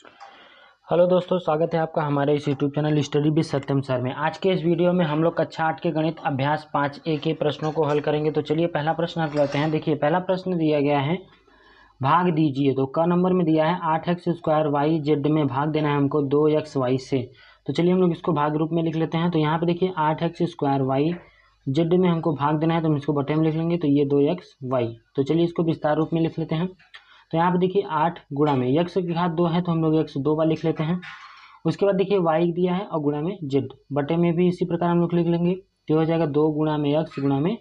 Hello दोस्तों, स्वागत है आपका हमारे इस YouTube channel study with Satyam sir में। आज के इस वीडियो में हम लोग कक्षा 8 के गणित अभ्यास 5A के प्रश्नों को हल करेंगे। तो चलिए पहला प्रश्न हल करते हैं। देखिए पहला प्रश्न दिया गया है भाग दीजिए। तो क नंबर में दिया है 8x² y z में भाग देना है हमको 2xy से। तो चलिए हम लोग इसको भाग रूप में लिख लेते हैं। तो यहाँ पे देखिए 8x² y z में हमको भाग देना है, तो हम इसको बटे में लिख लेंगे। तो ये 2xy। तो चलिए इसको विस्तार रूप में लिख लेते हैं। तो यहाँ पे देखिए 8 गुणा में x की घात 2 है, तो हम लोग x 2 बार लिख लेते हैं। उसके बाद देखिए y दिया है और गुणा में z, बटे में भी इसी प्रकार हम लोग लिख लेंगे। तो हो जाएगा 2 गुणा में x गुणा में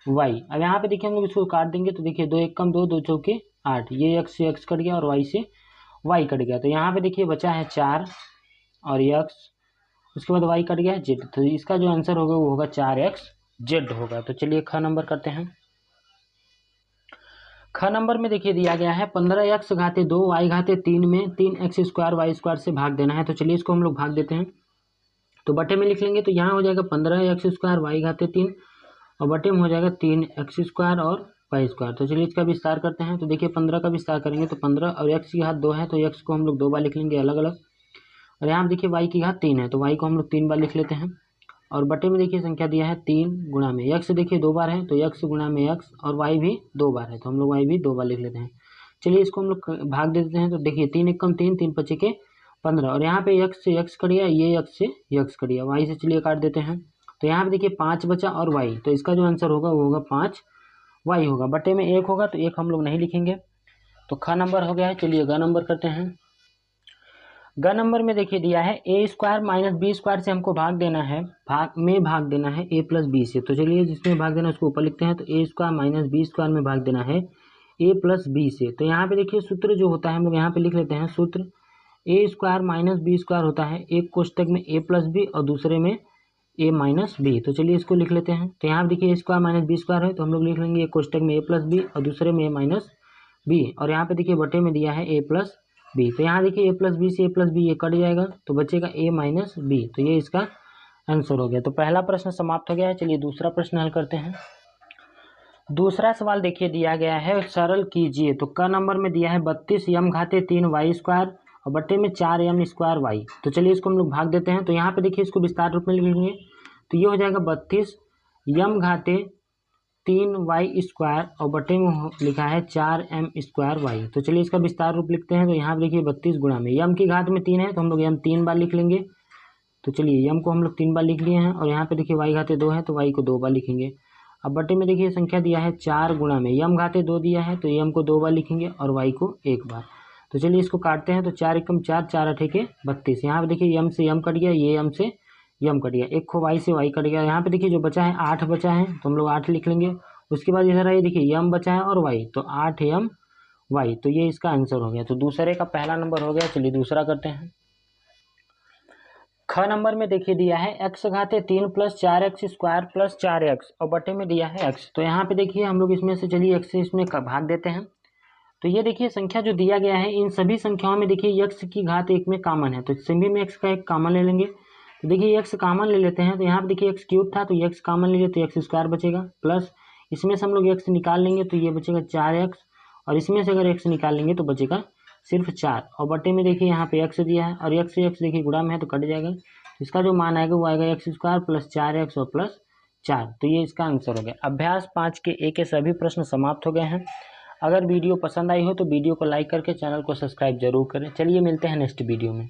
y। अब यहाँ पे देखिए हम लोग इसको काट देंगे। तो देखिए 2 1 कम 2, 2 चौके 8, ये x से x कट गया और y से y कट गया। तो यहाँ पे देखिए बचा है 4 और x, उसके बाद y कट गया है z। तो इसका जो आंसर होगा वो होगा 4xz होगा। तो चलिए ख नंबर करते हैं। ख नंबर में देखिए दिया गया है 15x घाते 2 y घाते 3 में 3x² y² से भाग देना है। तो चलिए इसको हम लोग भाग देते हैं। तो बटे में लिख लेंगे। तो यहाँ हो जाएगा 15x² y घाते 3 और बटे में हो जाएगा 3x² और y²। तो चलिए इसका विस्तार करते हैं। तो देखिए 15 का विस्तार करेंगे तो 15 और x की घात 2 है, तो x को हम लोग 2 बार लिख लेंगे अलग अलग। और यहाँ देखिए y की घात 3 है, तो y को हम लोग 3 बार लिख लेते हैं। और बटे में देखिए संख्या दिया है 3 गुणा में x देखिए 2 बार है, तो x गुणा में x और y भी 2 बार है, तो हम लोग y भी 2 बार लिख लेते हैं। चलिए इसको हम लोग भाग दे देते हैं। तो देखिए 3 1 कम 3, 3 5 के 15 और यहाँ पे x से x कट गया, ये x से x कट गया, y से चलिए काट देते हैं। तो यहाँ पे देखिए 5 बचा और y, तो इसका जो आंसर होगा वो होगा 5y होगा। बटे में 1 होगा, तो 1 हम लोग नहीं लिखेंगे। तो ख नंबर हो गया है। चलिए ग नंबर करते हैं। ग नंबर में देखिए दिया है a² माइनस b² से हमको भाग देना है, भाग देना है a प्लस b से। तो चलिए जिसमें भाग देना है उसको ऊपर लिखते हैं। तो a² माइनस b² में भाग देना है a प्लस b से। तो यहाँ पे देखिए सूत्र जो होता है हम लोग यहाँ पे लिख लेते हैं। सूत्र a² माइनस b² होता है, एक कोष्टक में a प्लस b और दूसरे में a माइनस b। तो चलिए इसको लिख लेते हैं। तो यहाँ पे देखिए a² माइनस b² है, तो हम लोग लिख लेंगे एक कोष्टक में a प्लस b और दूसरे में a माइनस b। और यहाँ पे देखिए बटे में दिया है a प्लस b। तो यहाँ देखिए a प्लस बी से a प्लस बी ये कट जाएगा, तो बचेगा a माइनस b। तो ये इसका आंसर हो गया। तो पहला प्रश्न समाप्त हो गया है। चलिए दूसरा प्रश्न हल करते हैं। दूसरा सवाल देखिए दिया गया है, सरल कीजिए। तो क नंबर में दिया है 32 m घाते 3 y² और बटे में 4m² y। तो चलिए इसको हम लोग भाग देते हैं। तो यहाँ पे देखिए इसको विस्तार रूप में लिख लेंगे। तो ये हो जाएगा 32 m घाते 3 y² और बटे में लिखा है 4m² y। तो चलिए इसका विस्तार रूप लिखते हैं। तो यहाँ पे देखिए 32 गुणा में m की घात में 3 है, तो हम लोग m 3 बार लिख लेंगे। तो चलिए m को हम लोग 3 बार लिख लिए हैं। और यहाँ पे देखिए y घाते 2 है, तो y को 2 बार लिखेंगे। अब बटे में देखिए संख्या दिया है 4 गुणा में m घाते 2 दिया है, तो m को 2 बार लिखेंगे और y को 1 बार। तो चलिए इसको काटते हैं। तो 4 एकम 4, 4 8 के 32। यहाँ पे देखिए m से m कट गया, ये m से m कट गया, एक को y से y कट गया। यहाँ पे देखिए जो बचा है 8 बचा है, तो हम लोग 8 लिख लेंगे। उसके बाद इधर आइए देखिए m बचा है और y, तो 8m y। तो ये इसका आंसर हो गया। तो दूसरे का पहला नंबर हो गया। चलिए दूसरा करते हैं। ख नंबर में देखिए दिया है x घाते 3 plus 4x² plus 4x और बटे में दिया है x। तो यहाँ पे देखिए हम लोग इसमें से चलिए x से इसमें भाग देते हैं। तो ये देखिए संख्या जो दिया गया है इन सभी संख्याओं में देखिए x की घात 1 में कॉमन है, तो सभी में x का एक कॉमन ले लेंगे। तो देखिए x कॉमन ले लेते हैं। तो यहाँ पे देखिए x³ था, तो x कॉमन ले लेते, तो x² बचेगा, प्लस इसमें से हम लोग x निकाल लेंगे, तो ये बचेगा 4x और इसमें से अगर x निकाल लेंगे तो बचेगा सिर्फ 4। और बटे में देखिए यहाँ पे x दिया है और x से x देखिए गुणा में है, तो कट जाएगा। इसका जो मान आएगा वो आएगा x² प्लस 4x और प्लस 4। तो ये इसका आंसर हो गया। अभ्यास 5 के ए के सभी प्रश्न समाप्त हो गए हैं। अगर वीडियो पसंद आई हो तो वीडियो को लाइक करके चैनल को सब्सक्राइब जरूर करें। चलिए मिलते हैं नेक्स्ट वीडियो में।